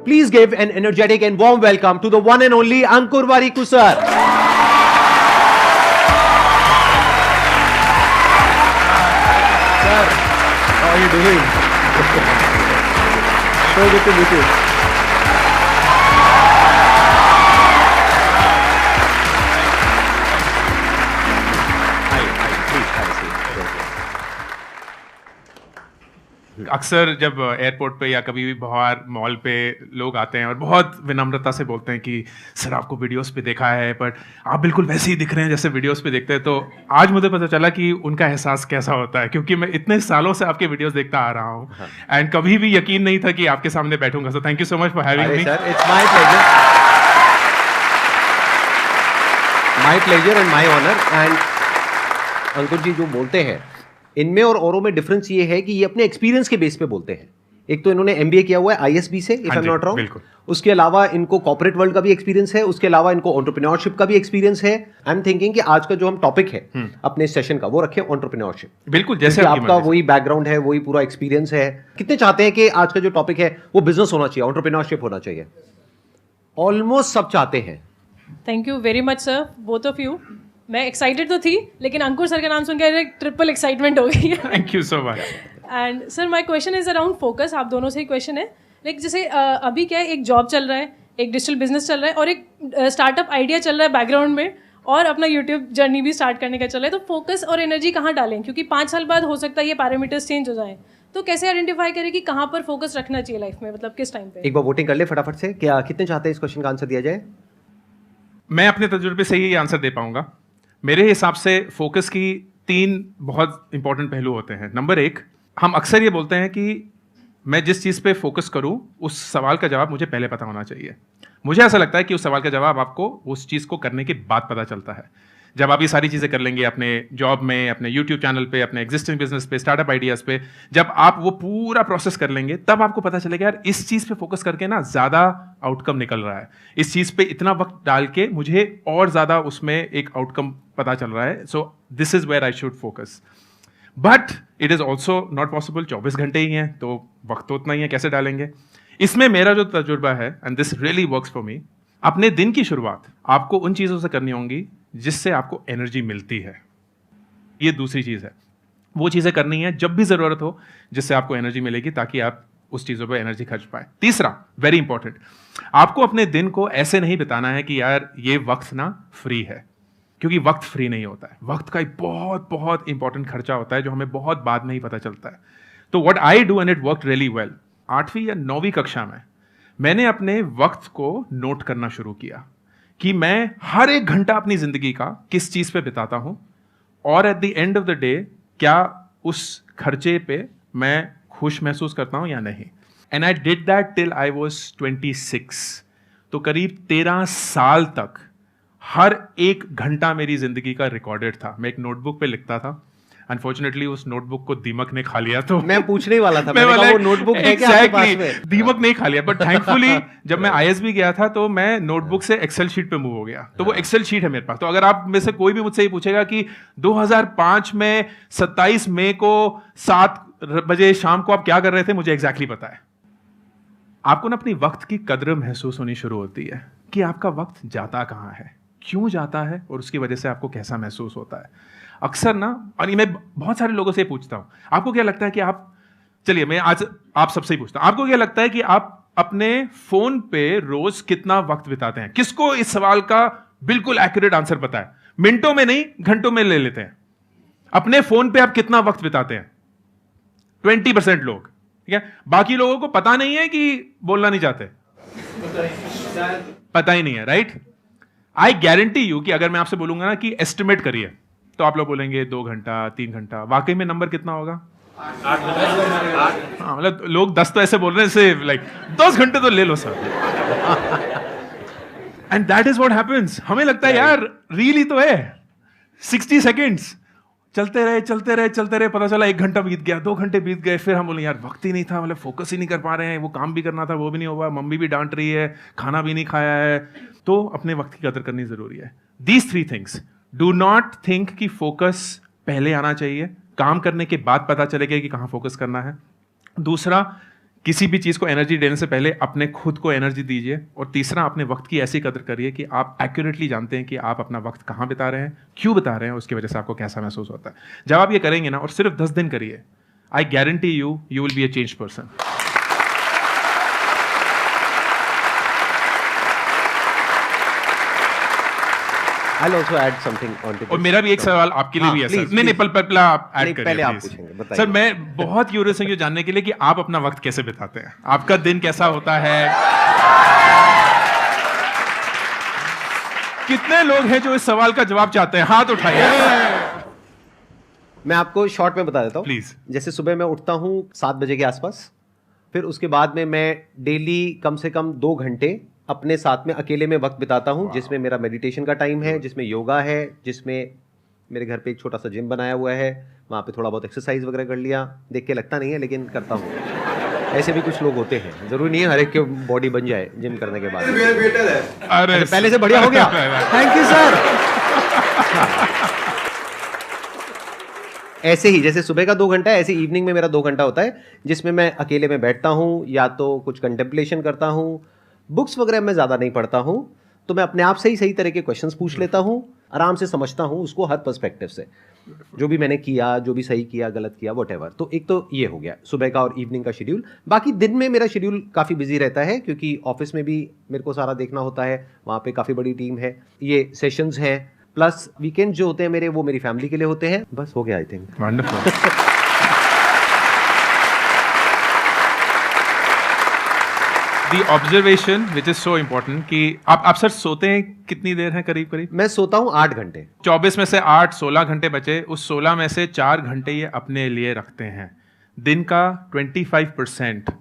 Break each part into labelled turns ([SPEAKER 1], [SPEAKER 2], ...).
[SPEAKER 1] Please give an energetic and warm welcome to the one and only Ankur Warikoo sir. Sir, how are you doing? So good to meet you.
[SPEAKER 2] अक्सर जब airport पे या कभी भी बाहर mall पे लोग आते हैं और बहुत विनम्रता से बोलते हैं कि सर आपको वीडियोस पे देखा है बट आप बिल्कुल वैसे ही दिख रहे हैं जैसे वीडियोस पे देखते हैं, तो आज मुझे पता चला कि उनका एहसास कैसा होता है, क्योंकि मैं इतने सालों से आपके वीडियोस देखता आ रहा हूँ एंड कभी भी यकीन नहीं था कि आपके सामने बैठूंगा. So thank you so much for having me.
[SPEAKER 1] Sir, it's my pleasure and my honour. And Ankur ji जो बोलते हैं इनमें और औरों में डिफरेंस ये है कि ये अपने एक्सपीरियंस के बेस पे बोलते हैं. एक तो इन्होंने एमबीए किया हुआ है आईएसबी से, if I am not wrong. उसके अलावा इनको कॉर्पोरेट वर्ल्ड का भी एक्सपीरियंस है, उसके अलावा इनको एंटरप्रेन्योरशिप का भी एक्सपीरियंस है. आई एम थिंकिंग कि आज का जो हम टॉपिक है अपने सेशन का वो रखें एंटरप्रेन्योरशिप.
[SPEAKER 2] बिल्कुल, जैसे
[SPEAKER 1] आपका वही बैकग्राउंड है, वही पूरा एक्सपीरियंस है. कितने चाहते हैं कि आज का जो टॉपिक है वो बिजनेस होना चाहिए, एंटरप्रेन्योरशिप होना चाहिए? ऑलमोस्ट सब चाहते हैं.
[SPEAKER 3] Thank you very much sir, both of you. मैं एक्साइटेड तो थी, लेकिन अंकुर सर का नाम सुनकर ट्रिपल एक्साइटमेंट हो गई है.
[SPEAKER 2] Thank you so much.
[SPEAKER 3] And sir my question is around focus. आप दोनों से ही क्वेश्चन है. लाइक जैसे अभी क्या है, एक जॉब चल रहा है, एक डिजिटल बिजनेस चल रहा है और एक स्टार्टअप आइडिया चल रहा है बैकग्राउंड में, और अपना यूट्यूब जर्नी भी स्टार्ट करने का चल रहा है. तो फोकस और एनर्जी कहाँ डालें, क्योंकि 5 साल बाद हो सकता है ये पैरामीटर्स चेंज हो जाए. तो कैसे आइडेंटिफाई करें कि कहाँ पर फोकस रखना चाहिए लाइफ में, मतलब किस टाइम पे?
[SPEAKER 1] एक बार वोटिंग कर ले फटाफट से. क्या कितने चाहते हैं इस क्वेश्चन का आंसर दिया जाए?
[SPEAKER 2] मैं अपने तजुर्बे से ही आंसर दे पाऊंगा. मेरे हिसाब से फोकस की 3 बहुत इंपॉर्टेंट पहलू होते हैं. नंबर 1, हम अक्सर ये बोलते हैं कि मैं जिस चीज़ पे फोकस करूं उस सवाल का जवाब मुझे पहले पता होना चाहिए. मुझे ऐसा लगता है कि उस सवाल का जवाब आपको उस चीज़ को करने के बाद पता चलता है. जब आप ये सारी चीज़ें कर लेंगे अपने जॉब में, अपने यूट्यूब चैनल पे, अपने एग्जिस्टिंग बिजनेस पे, स्टार्टअप आइडियाज़ पे, जब आप वो पूरा प्रोसेस कर लेंगे तब आपको पता चलेगा यार इस चीज़ पे फोकस करके ना ज़्यादा आउटकम निकल रहा है, इस चीज़ पे इतना वक्त डाल के मुझे और ज़्यादा उसमें एक आउटकम पता चल रहा है. So this is where I should focus. But it is also not possible. 24 घंटे ही हैं तो वक्त तो उतना ही है, कैसे डालेंगे? इसमें मेरा जो तजुर्बा है, and this really works for me, अपने दिन की शुरुआत आपको उन चीज़ों से करनी होंगी जिससे आपको एनर्जी मिलती है. ये दूसरी चीज़ है. वो चीज़ें करनी है जब भी ज़रूरत हो जिससे आपको एनर्जी मिलेगी, ताकि आप उस चीज़ों पे एनर्जी खर्च पाए. तीसरा, वेरी इंपॉर्टेंट, आपको अपने दिन को ऐसे नहीं बिताना है कि यार ये वक्त ना फ्री है, क्योंकि वक्त फ्री नहीं होता है. वक्त का एक बहुत बहुत इंपॉर्टेंट खर्चा होता है जो हमें बहुत बाद में ही पता चलता है. तो what I do, and it worked really well, 8वीं या 9वीं कक्षा में मैंने अपने वक्त को नोट करना शुरू किया कि मैं हर एक घंटा अपनी जिंदगी का किस चीज पे बिताता हूं, और at the end of the day क्या उस खर्चे पे मैं खुश महसूस करता हूं या नहीं. And I did that till I was 26. तो करीब 13 साल तक हर एक घंटा मेरी जिंदगी का रिकॉर्डेड था. मैं एक नोटबुक पे लिखता था. अनफॉर्चुनेटली उस नोटबुक को दीमक ने खा लिया. तो
[SPEAKER 1] मैं पूछने ही वाला था, मैंने कहा वो नोटबुक है क्या आपके पास में?
[SPEAKER 2] दीमक नहीं खा लिया, बट थैंकफुली जब मैं आईएसबी गया था तो मैं नोटबुक से एक्सेल शीट पे मूव हो गया. तो वो एक्सेल शीट है मेरे पास. तो अगर आप में से कोई भी मुझसे ये पूछेगा कि 2005 में 27 मई को 7 बजे शाम को आप क्या कर रहे थे, मुझे एग्जैक्टली पता है. आपको ना अपनी वक्त की कद्र महसूस होनी शुरू होती है कि आपका वक्त जाता कहाँ है, क्यों जाता है, और उसकी वजह से आपको कैसा महसूस होता है. अक्सर ना, और मैं बहुत सारे लोगों से पूछता हूं, आपको क्या लगता है कि आप, चलिए मैं आज आप सबसे ही पूछता हूं, आपको क्या लगता है कि आप अपने फोन पे रोज कितना वक्त बिताते हैं? किसको इस सवाल का बिल्कुल एक्यूरेट आंसर पता है? मिनटों में नहीं, घंटों में ले लेते हैं. अपने फोन पे आप कितना वक्त बिताते हैं? 20% लोग. ठीक है, बाकी लोगों को पता नहीं है कि बोलना नहीं चाहते, पता ही नहीं है. राइट? आई गारंटी यू कि अगर मैं आपसे बोलूंगा ना कि एस्टिमेट करिए, तो आप लोग बोलेंगे 2 घंटा 3 घंटा. वाकई में नंबर कितना होगा? 8. हाँ, मतलब लोग 10 तो ऐसे बोल रहे हैं से लाइक 10 घंटे तो ले लो sir. And that is what happens. हमें लगता है यार रील ही तो है, 60 सेकेंड्स चलते रहे, पता चला 1 घंटा बीत गया, 2 घंटे बीत गए. फिर हम बोले यार वक्त ही नहीं था, मतलब फोकस ही नहीं कर पा रहे हैं, वो काम भी करना था वो भी नहीं हुआ, मम्मी भी डांट रही है, खाना भी नहीं खाया है. तो अपने वक्त की कदर करनी जरूरी है. These 3 things. Do not think कि फोकस पहले आना चाहिए, काम करने के बाद पता चलेगा कि कहाँ फोकस करना है. दूसरा, किसी भी चीज़ को एनर्जी देने से पहले अपने खुद को एनर्जी दीजिए, और तीसरा अपने वक्त की ऐसी कदर करिए कि आप एक्यूरेटली जानते हैं कि आप अपना वक्त कहाँ बिता रहे हैं, क्यों बिता रहे हैं, उसकी वजह से आपको कैसा महसूस होता है। जब आप ये करेंगे ना, और सिर्फ 10 दिन करिए, I guarantee you will be a change person.
[SPEAKER 1] I'll also add something on to this.
[SPEAKER 2] और मेरा भी एक सवाल आपके लिए भी है सर। नहीं पहले आप ऐड करिए
[SPEAKER 1] पहले आप
[SPEAKER 2] please।
[SPEAKER 1] पूछेंगे, बताइए।
[SPEAKER 2] सर मैं बहुत क्यूरियस हूँ ये जानने के लिए कि आप अपना वक्त कैसे बिताते हैं, आपका दिन कैसा होता है। कितने लोग हैं जो इस सवाल का जवाब चाहते हैं, हाथ उठाइए।
[SPEAKER 1] मैं आपको शॉर्ट में बता देता हूँ
[SPEAKER 2] प्लीज।
[SPEAKER 1] जैसे सुबह मैं उठता हूँ 7 बजे के आसपास, फिर उसके बाद में मैं डेली कम से कम 2 घंटे अपने साथ में अकेले में वक्त बिताता हूँ, जिसमें मेरा मेडिटेशन का टाइम है, जिसमें योगा है, जिसमें मेरे घर पे एक छोटा सा जिम बनाया हुआ है, वहाँ पे थोड़ा बहुत एक्सरसाइज वगैरह कर लिया। देख के लगता नहीं है लेकिन करता हूँ। ऐसे भी कुछ लोग होते हैं, जरूरी नहीं है हर एक की बॉडी बन जाए जिम करने के बाद।
[SPEAKER 2] अरे
[SPEAKER 1] पहले से बढ़िया हो गया, थैंक यू सर। ऐसे ही जैसे सुबह का 2 घंटा है, ऐसे इवनिंग में मेरा 2 घंटा होता है, जिसमें मैं अकेले में बैठता हूँ, या तो कुछ कंटेम्पलेशन करता हूँ, बुक्स वगैरह मैं ज़्यादा नहीं पढ़ता हूँ, तो मैं अपने आप से ही सही तरह के क्वेश्चंस पूछ लेता हूँ, आराम से समझता हूँ उसको हर पर्सपेक्टिव से, जो भी मैंने किया, जो भी सही किया, गलत किया, व्हाटएवर। तो एक तो ये हो गया सुबह का और इवनिंग का शेड्यूल। बाकी दिन में मेरा शेड्यूल काफ़ी बिजी रहता है, क्योंकि ऑफिस में भी मेरे को सारा देखना होता है, वहाँ पे काफ़ी बड़ी टीम है, ये सेशंस हैं, प्लस वीकेंड जो होते हैं मेरे, वो मेरी फैमिली के लिए होते हैं। बस हो गया I think.
[SPEAKER 2] Wonderful. The observation which is so important कि आप सर सोते हैं कितनी देर है करीब करीब?
[SPEAKER 1] मैं सोता हूँ 8 घंटे।
[SPEAKER 2] 24 में से 8 16 घंटे बचे, उस 16 में से 4 घंटे ये अपने लिए रखते हैं। दिन का 25%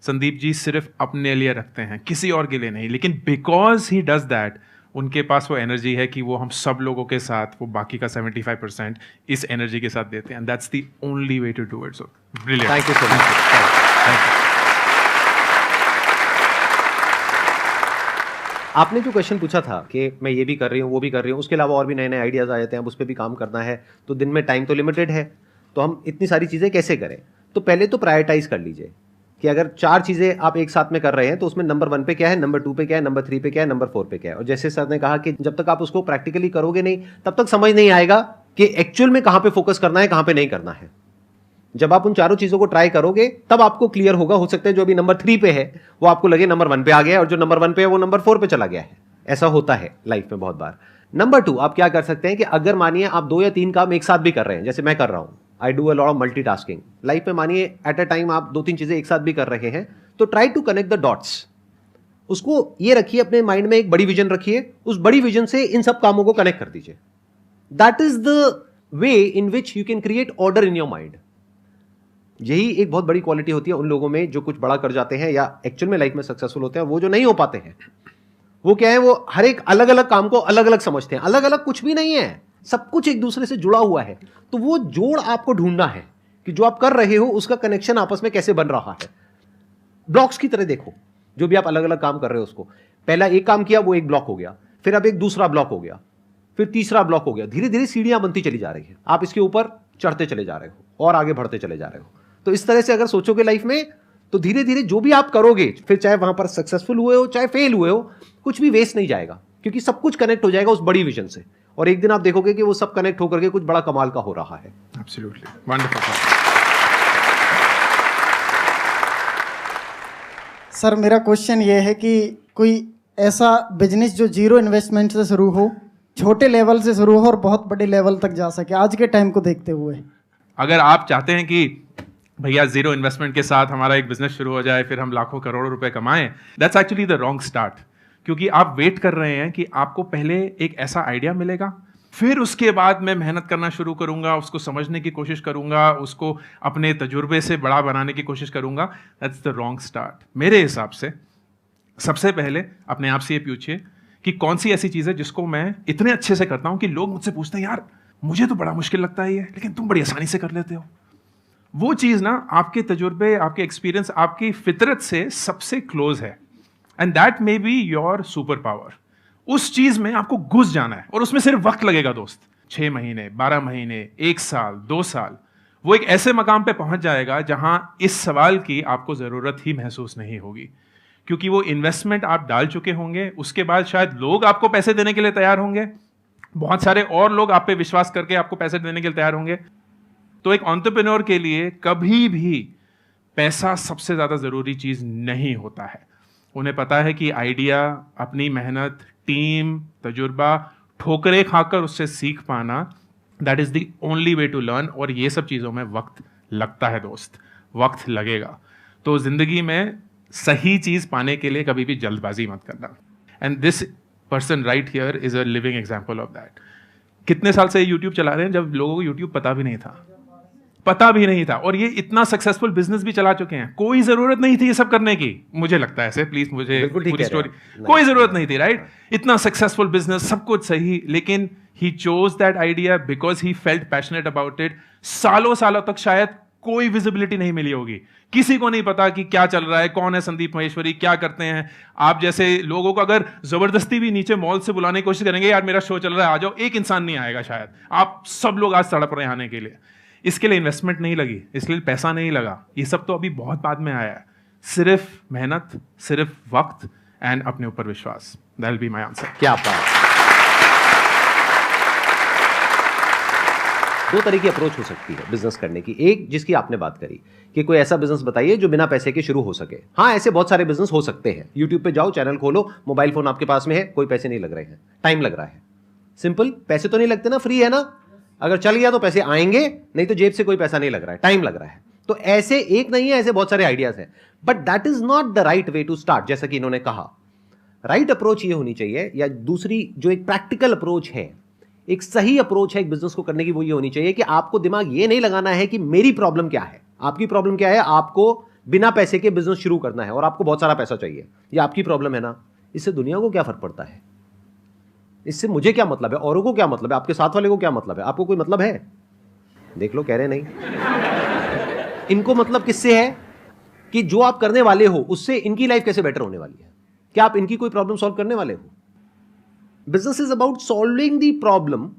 [SPEAKER 2] संदीप जी सिर्फ अपने लिए रखते हैं, किसी और के लिए नहीं। लेकिन बिकॉज ही डज दैट, उनके पास वो एनर्जी है कि वो हम सब लोगों के साथ वो बाकी का 75% इस एनर्जी के साथ देते हैं। That's the only way to do it. So brilliant,
[SPEAKER 1] thank you so much.
[SPEAKER 2] Thank you.
[SPEAKER 1] आपने जो क्वेश्चन पूछा था कि मैं ये भी कर रही हूँ, वो भी कर रही हूँ, उसके अलावा और भी नए नए आइडियाज़ आ जाते हैं, अब उस पर भी काम करना है, तो दिन में टाइम तो लिमिटेड है, तो हम इतनी सारी चीज़ें कैसे करें? तो पहले तो प्रायोरिटाइज कर लीजिए कि अगर 4 चीज़ें आप एक साथ में कर रहे हैं, तो उसमें नंबर 1 पे क्या है, नंबर 2 पे क्या है, नंबर 3 पे क्या है, नंबर 4 पे क्या है। और जैसे सर ने कहा कि जब तक आप उसको प्रैक्टिकली करोगे नहीं, तब तक समझ नहीं आएगा कि एक्चुअल में कहाँ पे फोकस करना है, कहाँ पे नहीं करना है। जब आप उन चारों चीजों को ट्राई करोगे तब आपको क्लियर होगा। हो सकता है जो अभी नंबर 3 पे है वो आपको लगे नंबर 1 पे आ गया है, और जो नंबर 1 पे है वो नंबर 4 पे चला गया है। ऐसा होता है लाइफ में बहुत बार। नंबर 2, आप क्या कर सकते हैं कि अगर मानिए आप 2 या 3 काम एक साथ भी कर रहे हैं, जैसे मैं कर रहा हूं, I do a lot of multitasking life में, मानिए एट अ टाइम आप 2-3 चीजें एक साथ भी कर रहे हैं, तो try to connect the dots. उसको ये रखिए अपने माइंड में, एक बड़ी विजन रखिए, उस बड़ी विजन से इन सब कामों को कनेक्ट कर दीजिए। That is the way in which you can create order in your mind. यही एक बहुत बड़ी क्वालिटी होती है उन लोगों में जो कुछ बड़ा कर जाते हैं या एक्चुअल में लाइफ में सक्सेसफुल होते हैं। वो जो नहीं हो पाते हैं, वो क्या है, वो हर एक अलग अलग काम को अलग अलग समझते हैं। अलग अलग कुछ भी नहीं है, सब कुछ एक दूसरे से जुड़ा हुआ है। तो वो जोड़ आपको ढूंढना है कि जो आप कर रहे हो उसका कनेक्शन आपस में कैसे बन रहा है। ब्लॉक्स की तरह देखो, जो भी आप अलग अलग काम कर रहे हो उसको, पहला एक काम किया वो एक ब्लॉक हो गया, फिर अब एक दूसरा ब्लॉक हो गया, फिर तीसरा ब्लॉक हो गया। धीरे धीरे सीढ़ियां बनती चली जा रही है, आप इसके ऊपर चढ़ते चले जा रहे हो और आगे बढ़ते चले जा रहे हो। तो इस तरह से अगर सोचोगे लाइफ में, तो धीरे धीरे जो भी आप करोगे, फिर चाहे वहां पर सक्सेसफुल हुए हो चाहे फेल हुए हो, कुछ भी वेस्ट नहीं जाएगा, क्योंकि सब कुछ कनेक्ट हो जाएगा उस बड़ी विजन से। और एक दिन आप देखोगे कि वो सब कनेक्ट होकर के कुछ बड़ा कमाल का हो रहा है।
[SPEAKER 2] Absolutely wonderful.
[SPEAKER 4] सर मेरा क्वेश्चन ये है कि कोई ऐसा बिजनेस जो जीरो इन्वेस्टमेंट से शुरू हो, छोटे लेवल से शुरू हो और बहुत बड़े लेवल तक जा सके आज के टाइम को देखते हुए।
[SPEAKER 2] अगर आप चाहते हैं कि भैया जीरो इन्वेस्टमेंट के साथ हमारा एक बिजनेस शुरू हो जाए, फिर हम लाखों करोड़ों रुपए कमाएं, that's actually the wrong start. क्योंकि आप वेट कर रहे हैं कि आपको पहले एक ऐसा आइडिया मिलेगा, फिर उसके बाद मैं मेहनत करना शुरू करूंगा, उसको समझने की कोशिश करूंगा, उसको अपने तजुर्बे से बड़ा बनाने की कोशिश करूंगा। That's the wrong start. मेरे हिसाब से सबसे पहले अपने आप से ये पूछिए कि कौन सी ऐसी चीज़ है जिसको मैं इतने अच्छे से करता हूं कि लोग मुझसे पूछते हैं, यार मुझे तो बड़ा मुश्किल लगता है ये, लेकिन तुम बड़ी आसानी से कर लेते हो। वो चीज़ ना आपके तजुर्बे, आपके एक्सपीरियंस, आपकी फितरत से सबसे क्लोज है, and that may be your super power. उस चीज़ में आपको घुस जाना है, और उसमें सिर्फ वक्त लगेगा दोस्त, 6 महीने, 12 महीने, 1 साल, 2 साल। वो एक ऐसे मकाम पे पहुंच जाएगा जहां इस सवाल की आपको जरूरत ही महसूस नहीं होगी, क्योंकि वो इन्वेस्टमेंट आप डाल चुके होंगे। उसके बाद शायद लोग आपको पैसे देने के लिए तैयार होंगे, बहुत सारे और लोग आप पे विश्वास करके आपको पैसे देने के लिए तैयार होंगे। तो एक एंटरप्रेन्योर के लिए कभी भी पैसा सबसे ज्यादा जरूरी चीज नहीं होता है। उन्हें पता है कि आइडिया, अपनी मेहनत, टीम, तजुर्बा, ठोकरें खाकर उससे सीख पाना, that is the only way to learn. और ये सब चीजों में वक्त लगता है दोस्त, वक्त लगेगा। तो जिंदगी में सही चीज पाने के लिए कभी भी जल्दबाजी मत करना। And this person right here is a living example of that. कितने साल से यूट्यूब चला रहे हैं जब लोगों को यूट्यूब पता भी नहीं था, और ये इतना सक्सेसफुल बिजनेस भी चला चुके हैं। कोई जरूरत नहीं थी ये सब करने की, मुझे लगता है ऐसे, प्लीज मुझे पूरी स्टोरी, कोई जरूरत नहीं थी, राइट? इतना सक्सेसफुल बिजनेस, सब कुछ सही, लेकिन he chose that idea because he felt passionate about it. सालों सालों तक शायद कोई विजिबिलिटी नहीं मिली होगी, किसी को नहीं पता कि क्या चल रहा है, कौन है संदीप महेश्वरी, क्या करते हैं। आप जैसे लोगों को अगर जबरदस्ती भी नीचे मॉल से बुलाने की कोशिश करेंगे, यार मेरा शो चल रहा है आ जाओ, एक इंसान नहीं आएगा शायद। आप सब लोग आज तड़प रहे हैं आने के लिए। इसके लिए इन्वेस्टमेंट नहीं लगी, इसलिए पैसा नहीं लगा, ये सब तो अभी बहुत बाद में आया है। सिर्फ मेहनत, सिर्फ वक्त एंड अपने ऊपर विश्वास। That will be my answer.
[SPEAKER 1] क्या बात। दो तरह की अप्रोच हो सकती है बिजनेस करने की। एक जिसकी आपने बात करी कि कोई ऐसा बिजनेस बताइए जो बिना पैसे के शुरू हो सके। हाँ, ऐसे बहुत सारे बिजनेस हो सकते हैं। यूट्यूब पे जाओ, चैनल खोलो, मोबाइल फोन आपके पास में है, कोई पैसे नहीं लग रहे हैं, टाइम लग रहा है। सिंपल, पैसे तो नहीं लगते ना, फ्री है ना। अगर चल गया तो पैसे आएंगे, नहीं तो जेब से कोई पैसा नहीं लग रहा है, टाइम लग रहा है। तो ऐसे एक नहीं है, ऐसे बहुत सारे आइडियाज हैं, but that is not the right way to start. जैसा कि इन्होंने कहा, राइट अप्रोच ये होनी चाहिए, या दूसरी जो एक प्रैक्टिकल अप्रोच है, एक सही अप्रोच है एक बिजनेस को करने की, वो ये होनी चाहिए कि आपको दिमाग ये नहीं लगाना है कि मेरी प्रॉब्लम क्या है। आपकी प्रॉब्लम क्या है? आपको बिना पैसे के बिजनेस शुरू करना है और आपको बहुत सारा पैसा चाहिए, ये आपकी प्रॉब्लम है ना। इससे दुनिया को क्या फर्क पड़ता है? इससे मुझे क्या मतलब है, औरों को क्या मतलब है, आपके साथ वाले को क्या मतलब है? आपको कोई मतलब है? देख लो, कह रहे नहीं। इनको मतलब किससे है कि जो आप करने वाले हो उससे इनकी लाइफ कैसे बेटर होने वाली है। क्या आप इनकी कोई प्रॉब्लम सॉल्व करने वाले हो? Business is about solving the problem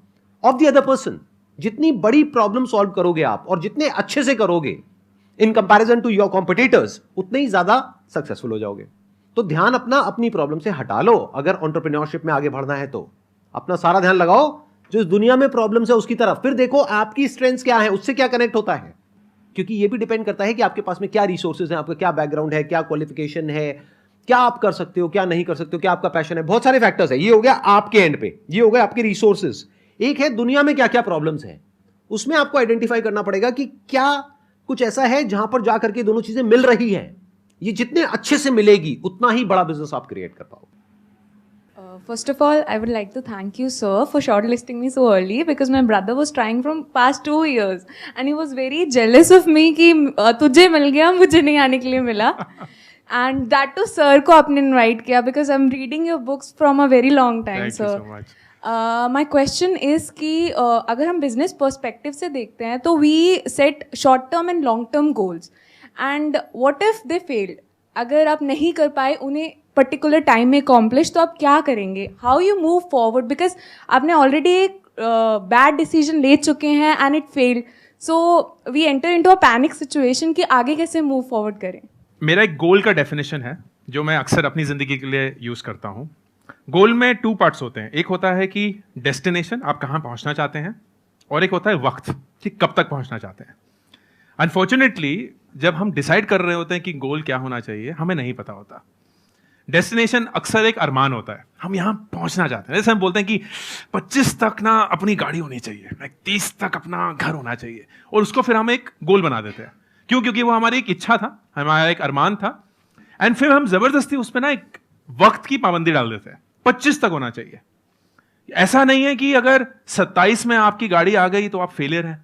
[SPEAKER 1] of the other person. जितनी बड़ी प्रॉब्लम सॉल्व करोगे आप और जितने अच्छे से करोगे in comparison to your competitors, उतने ही ज्यादा सक्सेसफुल हो जाओगे। तो ध्यान अपना अपनी प्रॉब्लम से हटा लो। अगर एंटरप्रेन्योरशिप में आगे बढ़ना है तो अपना सारा ध्यान लगाओ जो इस दुनिया में प्रॉब्लम्स है उसकी तरफ। फिर देखो आपकी स्ट्रेंथ्स क्या है, उससे क्या कनेक्ट होता है, क्योंकि ये भी डिपेंड करता है कि आपके पास में क्या रिसोर्सेज हैं, आपका क्या बैकग्राउंड है, क्या क्वालिफिकेशन है, क्या आप कर सकते हो, क्या नहीं कर सकते हो, क्या आपका पैशन है। बहुत सारे फैक्टर्स है। ये हो गया आपके एंड पे, ये हो गया आपके रिसोर्सेज। एक है दुनिया में क्या क्या प्रॉब्लम्स है, उसमें आपको आइडेंटिफाई करना पड़ेगा कि क्या कुछ ऐसा है जहां पर जाकर के दोनों चीजें मिल रही हैं। ये जितने अच्छे से मिलेगी उतना ही बड़ा बिजनेस आप क्रिएट कर पाओगे।
[SPEAKER 5] First of all, I would like to thank you, sir, for shortlisting me so early because my brother was trying from past 2 years and he was very jealous of me कि तुझे मिल गया, मुझे नहीं आने के लिए मिला। And that to sir को आपने invite किया because I'm reading your books from a very long time,
[SPEAKER 2] Thank
[SPEAKER 5] sir.
[SPEAKER 2] you so much.
[SPEAKER 5] My question is कि अगर हम business perspective से देखते हैं तो we set short term and long term goals and what if they failed? अगर आप नहीं कर पाए उन्हें पर्टिकुलर टाइम में अकॉम्प्लिश, तो आप क्या करेंगे? How you move forward? Because आपने ऑलरेडी एक बैड डिसीजन ले चुके हैं and it failed, so we enter into a panic situation कि आगे कैसे मूव फॉरवर्ड करें।
[SPEAKER 2] मेरा एक गोल का डेफिनेशन है जो मैं अक्सर अपनी जिंदगी के लिए यूज करता हूँ। गोल में 2 पार्ट्स होते हैं। एक होता है कि डेस्टिनेशन, आप कहाँ पहुँचना चाहते हैं, और एक होता है वक्त कि कब तक पहुँचना चाहते हैं। अनफॉर्चुनेटली जब हम डिसाइड कर रहे होते हैं कि गोल क्या होना चाहिए, हमें नहीं पता होता। डेस्टिनेशन अक्सर एक अरमान होता है, हम यहां पहुंचना चाहते हैं। जैसे हम बोलते हैं कि 25 तक ना अपनी गाड़ी होनी चाहिए, 30 तक अपना घर होना चाहिए, और उसको फिर हम एक गोल बना देते हैं। क्यों? क्योंकि वो हमारी एक इच्छा था, हमारा एक अरमान था, एंड फिर हम जबरदस्ती उसमें ना एक वक्त की पाबंदी डाल देते हैं, 25 तक होना चाहिए। ऐसा नहीं है कि अगर 27 में आपकी गाड़ी आ गई तो आप फेलियर हैं।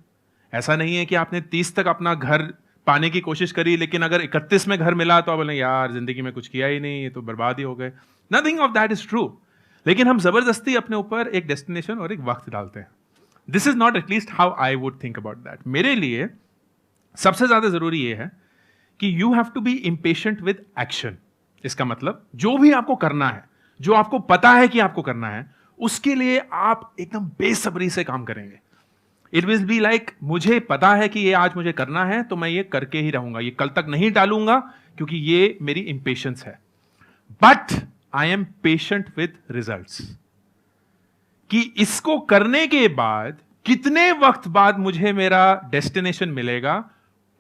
[SPEAKER 2] ऐसा नहीं है कि आपने 30 तक अपना घर पाने की कोशिश करी, लेकिन अगर 31 में घर मिला तो आप बोले यार जिंदगी में कुछ किया ही नहीं, ये तो बर्बाद ही हो गए। Nothing of that is true. लेकिन हम जबरदस्ती अपने ऊपर एक डेस्टिनेशन और एक वक्त डालते हैं। This is not at least how I would think about that. मेरे लिए सबसे ज्यादा जरूरी ये है कि you have to be impatient with action. इसका मतलब जो भी आपको करना है, जो आपको पता है कि आपको करना है, उसके लिए आप एकदम बेसब्री से काम करेंगे। इट विल बी लाइक मुझे पता है कि ये आज मुझे करना है तो मैं ये करके ही रहूंगा, ये कल तक नहीं टालूंगा क्योंकि ये मेरी इंपेशेंस है. But I am patient with results, कि इसको करने के बाद कितने वक्त बाद मुझे मेरा डेस्टिनेशन मिलेगा,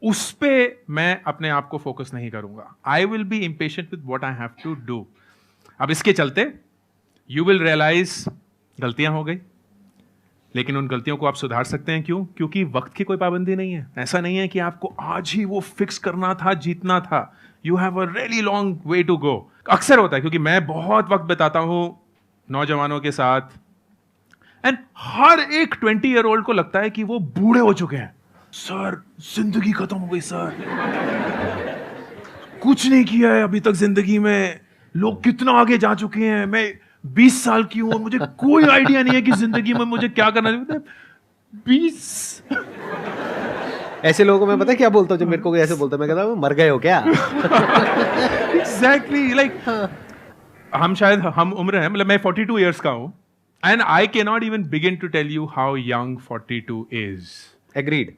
[SPEAKER 2] उस पे मैं अपने आप को फोकस नहीं करूंगा. I will be impatient with what I have to do. अब इसके चलते यू विल रियलाइज गलतियां हो गई, लेकिन उन गलतियों को आप सुधार सकते हैं. क्यों? क्योंकि वक्त की कोई पाबंदी नहीं है. ऐसा नहीं है कि आपको आज ही वो फिक्स करना था, जीतना था. You have a really long way to go. अक्सर होता है, क्योंकि मैं बहुत वक्त बिताता हूं नौजवानों के साथ, एंड हर एक 20 ईयर ओल्ड को लगता है कि वो बूढ़े हो चुके हैं. सर जिंदगी खत्म हो गई सर, कुछ नहीं किया है अभी तक जिंदगी में, लोग कितना आगे जा चुके हैं, मैं 20 साल की हूं और मुझे कोई आइडिया नहीं है कि जिंदगी में मुझे क्या करना चाहिए. 20
[SPEAKER 1] ऐसे लोगों को मैं पता क्या बोलता हूँ, जब मेरे को कोई ऐसे बोलता है मैं कहता हूँ मर गए हो क्या.
[SPEAKER 2] एग्जैक्टली लाइक हम शायद हम उम्र है, मतलब मैं 42 इयर्स का हूं, and I can not even begin to tell you how young 42 is.
[SPEAKER 1] Agreed.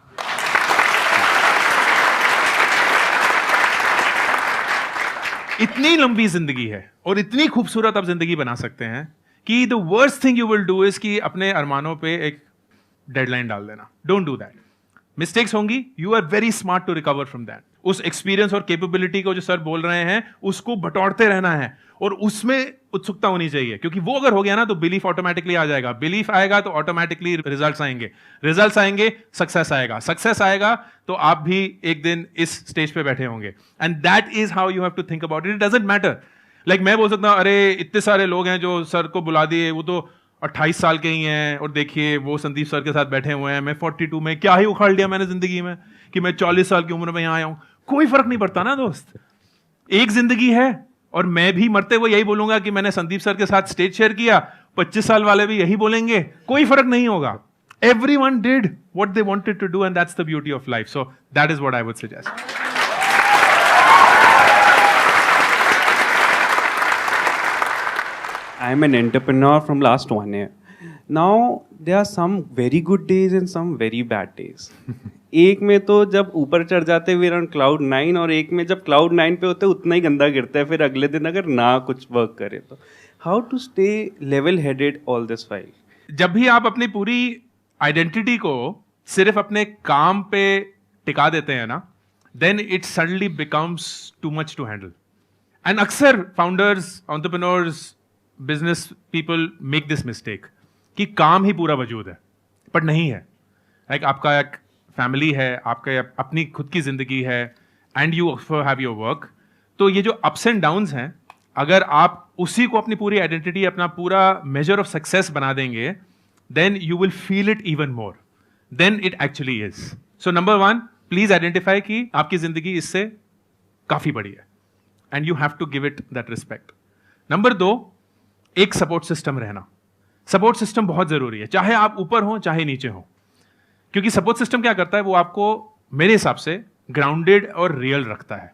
[SPEAKER 2] इतनी लंबी जिंदगी है और इतनी खूबसूरत आप जिंदगी बना सकते हैं कि the worst thing you will do is कि अपने अरमानों पे एक डेडलाइन डाल देना. Don't do that. मिस्टेक्स होंगी, you are very smart to recover from that. उस एक्सपीरियंस और कैपेबिलिटी को जो सर बोल रहे हैं उसको बटोरते रहना है और उसमें उत्सुकता होनी चाहिए, क्योंकि वो अगर हो गया ना तो बिलीफ ऑटोमेटिकली आ जाएगा. बिलीफ आएगा तो ऑटोमेटिकली रिजल्ट्स आएंगे, रिजल्ट्स आएंगे सक्सेस आएगा, सक्सेस आएगा तो आप भी एक दिन इस स्टेज पे बैठे होंगे. And that is how you have to think about it. It doesn't matter like मैं बोल सकता हूं अरे इतने सारे लोग हैं जो सर को बुला दिए, वो तो 28 साल के ही हैं और देखिए वो संदीप सर के साथ बैठे हुए हैं, मैं 42 में क्या ही उखाड़ लिया मैंने जिंदगी में कि मैं 40 साल की उम्र में यहां आया हूं. कोई फर्क नहीं पड़ता ना दोस्त, एक जिंदगी है. और मैं भी मरते हुए यही बोलूंगा कि मैंने संदीप सर के साथ स्टेज शेयर किया, 25 साल वाले भी यही बोलेंगे, कोई फर्क नहीं होगा. Everyone did what they wanted to do, and that's the beauty of life. So that is what I would suggest.
[SPEAKER 6] I am an entrepreneur from last 1 year. Now there are some very good days and some very bad days. एक में तो जब ऊपर चढ़ जाते हैं on cloud 9, और एक में जब cloud 9 पे होते हैं उतना ही गंदा गिरता है फिर अगले दिन अगर ना कुछ वर्क करे तो. How to stay level headed all this while?
[SPEAKER 2] जब भी आप अपनी पूरी आइडेंटिटी को सिर्फ अपने काम पे टिका देते हैं ना, then it suddenly becomes too much to handle. And अक्सर founders, entrepreneurs, business people make this mistake कि काम ही पूरा वजूद है, बट नहीं है. लाइक आपका एक फैमिली है, आपका अपनी खुद की जिंदगी है, and you have your work. तो ये जो अप्स एंड डाउन्स हैं, अगर आप उसी को अपनी पूरी आइडेंटिटी, अपना पूरा मेजर ऑफ सक्सेस बना देंगे, then you will feel it even more than it actually is. So number 1, please identify कि आपकी जिंदगी इससे काफी बड़ी है and you have to give it that respect. Number 2, एक सपोर्ट सिस्टम रहना. सपोर्ट सिस्टम बहुत जरूरी है, चाहे आप ऊपर हो चाहे नीचे हो, क्योंकि सपोर्ट सिस्टम क्या करता है, वो आपको मेरे हिसाब से ग्राउंडेड और रियल रखता है.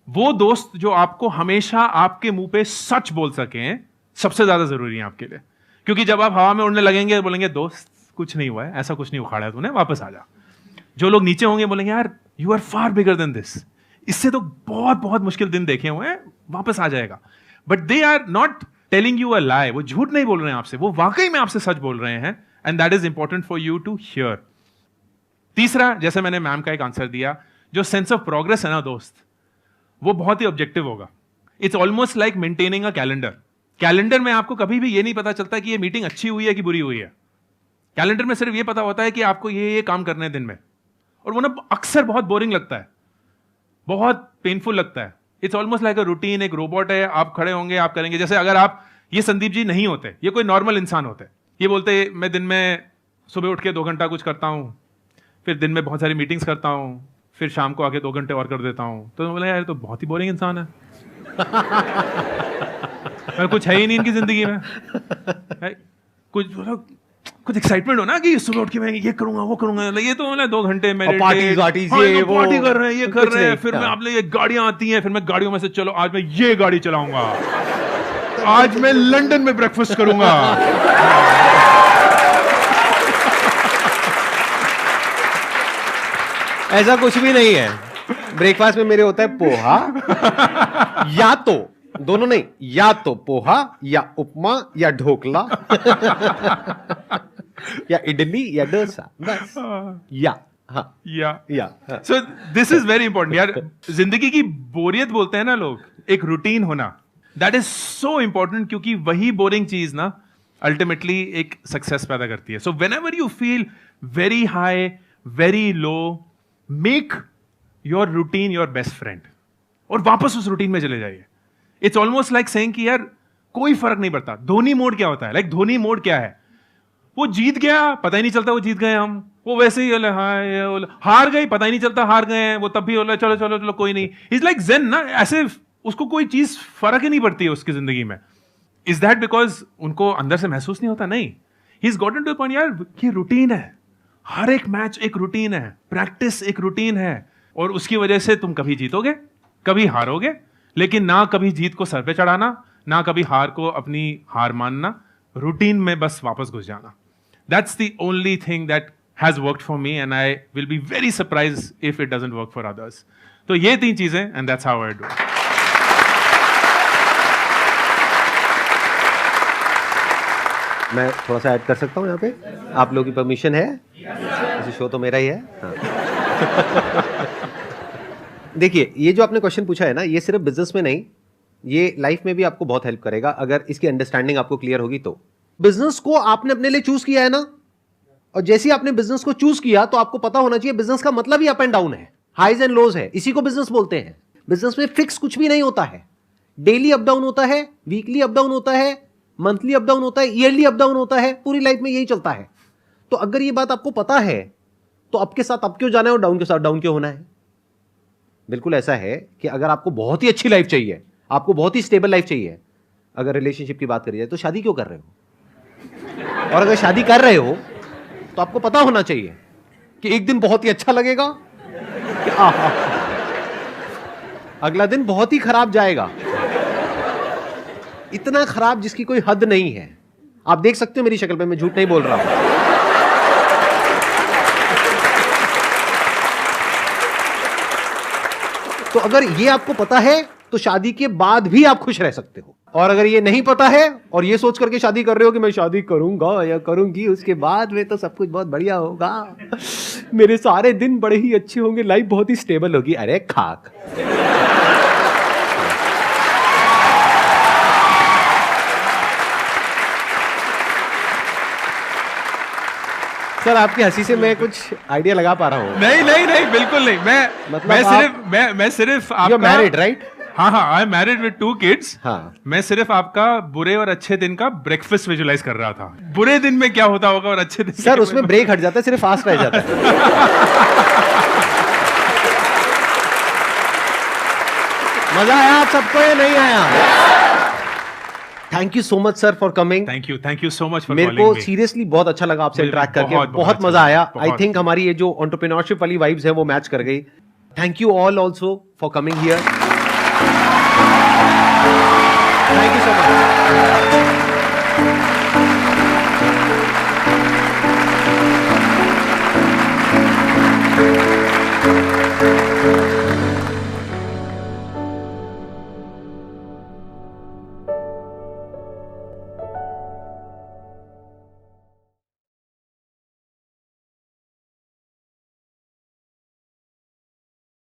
[SPEAKER 2] वो दोस्त जो आपको हमेशा आपके मुंह पे सच बोल सकें सबसे ज्यादा जरूरी है आपके लिए, क्योंकि जब आप हवा में उड़ने लगेंगे बोलेंगे दोस्त कुछ नहीं हुआ है, ऐसा कुछ नहीं उखाड़ा है तूने, वापस आ जा. जो लोग नीचे होंगे बोलेंगे यार you are far bigger than this, इससे तो बहुत बहुत मुश्किल दिन देखे हुए हैं, वापस आ जाएगा. But they are not telling you a lie, वो झूठ नहीं बोल रहे हैं आपसे, वो वाकई में आपसे सच बोल रहे हैं, and that is important for you to hear. तीसरा, जैसे मैंने मैम का एक आंसर दिया, जो सेंस ऑफ प्रोग्रेस है ना दोस्त, वो बहुत ही ऑब्जेक्टिव होगा. It's almost like maintaining a calendar. Calendar में आपको कभी भी ये नहीं पता चलता कि ये मीटिंग अच्छी हुई है कि बुरी हुई है. कैलेंडर में सिर्फ ये पता होता है कि आपको ये काम करने हैं दिन में, और वो ना अक्सर बहुत बोरिंग लगता है, बहुत पेनफुल लगता है. It's almost like a routine, एक रोबोट है, आप खड़े होंगे आप करेंगे. जैसे अगर आप, ये संदीप जी नहीं होते, ये कोई नॉर्मल इंसान होते, ये बोलते मैं दिन में सुबह उठ के 2 घंटा कुछ करता हूँ, फिर दिन में बहुत सारी मीटिंग्स करता हूँ, फिर शाम को आके 2 घंटे और कर देता हूँ, तो बोला यार तो बहुत ही बोरिंग इंसान है. कुछ है ही नहीं इनकी जिंदगी में. कुछ एक्साइटमेंट हो ना कि सुबह उठ के मैं ये करूंगा वो करूंगा, ये तो मतलब 2 घंटे
[SPEAKER 1] पार्टी
[SPEAKER 2] कर रहे हैं, ये कर रहे हैं, फिर मैं आप ये गाड़ियां आती हैं, फिर मैं गाड़ियों में से चलो आज मैं ये गाड़ी चलाऊंगा, आज मैं लंदन में ब्रेकफास्ट करूंगा.
[SPEAKER 1] ऐसा कुछ भी नहीं है। ब्रेकफास्ट में मेरे होता है पोहा, या तो दोनों नहीं, या तो पोहा या उपमा या ढोकला या इडली या डोसा, बस। या हाँ
[SPEAKER 2] या so this is very important यार। जिंदगी की बोरियत बोलते हैं ना लोग, एक रूटीन होना, दैट इज सो इंपॉर्टेंट, क्योंकि वही बोरिंग चीज ना अल्टीमेटली एक सक्सेस पैदा करती है। So when ever you feel very high, very low, make your routine your best friend और वापस उस रूटीन में चले जाइए। इट्स ऑलमोस्ट लाइक सेइंग कि यार कोई फर्क नहीं पड़ता। धोनी मोड क्या होता है? लाइक धोनी मोड क्या है? वो जीत गया, पता ही नहीं चलता वो जीत गए हम। वो वैसे ही बोले हाँ, हार गई, पता ही नहीं चलता हार गए हैं। वो तब भी बोले चलो चलो चलो कोई नहीं। इज लाइक ज़ेन ना, ऐसे उसको कोई चीज फर्क ही नहीं पड़ती है उसकी जिंदगी में। इज दैट बिकॉज उनको अंदर से महसूस नहीं होता? नहीं, he is gotten two point यार ये रूटीन है, हर एक मैच एक रूटीन है, प्रैक्टिस एक रूटीन है, और उसकी वजह से तुम कभी जीतोगे कभी हारोगे, लेकिन ना कभी जीत को सर पे चढ़ाना, ना कभी हार को अपनी हार मानना, रूटीन में बस वापस घुस जाना। That's the only thing that has worked for me and I will be very surprise if it doesn't work for others. तो ये 3 चीजें, and that's how I do.
[SPEAKER 1] मैं थोड़ा सा ऐड कर सकता हूँ यहाँ पे? आप लोगों की परमिशन है? वैसे शो तो मेरा ही है। हाँ। देखिए, ये जो आपने क्वेश्चन पूछा है ना, ये सिर्फ बिजनेस में नहीं, ये लाइफ में भी आपको बहुत हेल्प करेगा अगर इसकी अंडरस्टैंडिंग आपको क्लियर होगी तो। बिजनेस को आपने अपने लिए चूज किया है ना, और जैसे ही आपने बिजनेस को चूज किया तो आपको पता होना चाहिए बिजनेस का मतलब ही अप एंड डाउन है, हाईज एंड लोज है। इसी को बिजनेस बोलते हैं। बिजनेस में फिक्स कुछ भी नहीं होता है। डेली अप डाउन होता है, वीकली अप डाउन होता है, मंथली अप डाउन होता है, ईयरली अप डाउन होता है, पूरी लाइफ में यही चलता है। तो अगर ये बात आपको पता है तो अप के साथ अप क्यों जाना है और डाउन के साथ डाउन क्यों होना है? बिल्कुल ऐसा है कि अगर आपको बहुत ही अच्छी लाइफ चाहिए, आपको बहुत ही स्टेबल लाइफ चाहिए, अगर रिलेशनशिप की बात करी जाए तो शादी क्यों कर रहे हो? और अगर शादी कर रहे हो तो आपको पता होना चाहिए कि एक दिन बहुत ही अच्छा लगेगा कि अगला दिन बहुत ही खराब जाएगा, इतना खराब जिसकी कोई हद नहीं है। आप देख सकते हो मेरी शक्ल पे, मैं झूठ नहीं बोल रहा हूं। तो अगर ये आपको पता है तो शादी के बाद भी आप खुश रह सकते हो। और अगर ये नहीं पता है और ये सोच करके शादी कर रहे हो कि मैं शादी करूंगा या करूंगी, उसके बाद में तो सब कुछ बहुत बढ़िया होगा, मेरे सारे दिन बड़े ही अच्छे होंगे, लाइफ बहुत ही स्टेबल होगी, अरे खाक। सर, आपकी हंसी से मैं कुछ आइडिया लगा पा रहा हूँ।
[SPEAKER 2] नहीं नहीं नहीं, बिल्कुल नहीं। मैं सिर्फ आपका
[SPEAKER 1] मैरिड, राइट?
[SPEAKER 2] हाँ हाँ, I am married with 2 kids.
[SPEAKER 1] हाँ।
[SPEAKER 2] मैं सिर्फ आपका बुरे और अच्छे दिन का ब्रेकफास्ट विजुलाइज कर रहा था। बुरे दिन में क्या होता होगा और अच्छे दिन
[SPEAKER 1] सर उसमें ब्रेक हट जाता है, सिर्फ फास्ट रह जाता है। मजा आया आप सबको या नहीं आया? Thank you so much sir for coming.
[SPEAKER 2] Thank you so much for
[SPEAKER 1] मेरे को सीरियसली बहुत अच्छा लगा आपसे इंटरेक्ट करके, बहुत मजा आया। आई थिंक हमारी ये जो एंटरप्रेन्योरशिप वाली वाइब्स है वो मैच कर गई। Thank you all also for coming here. Thank you so much.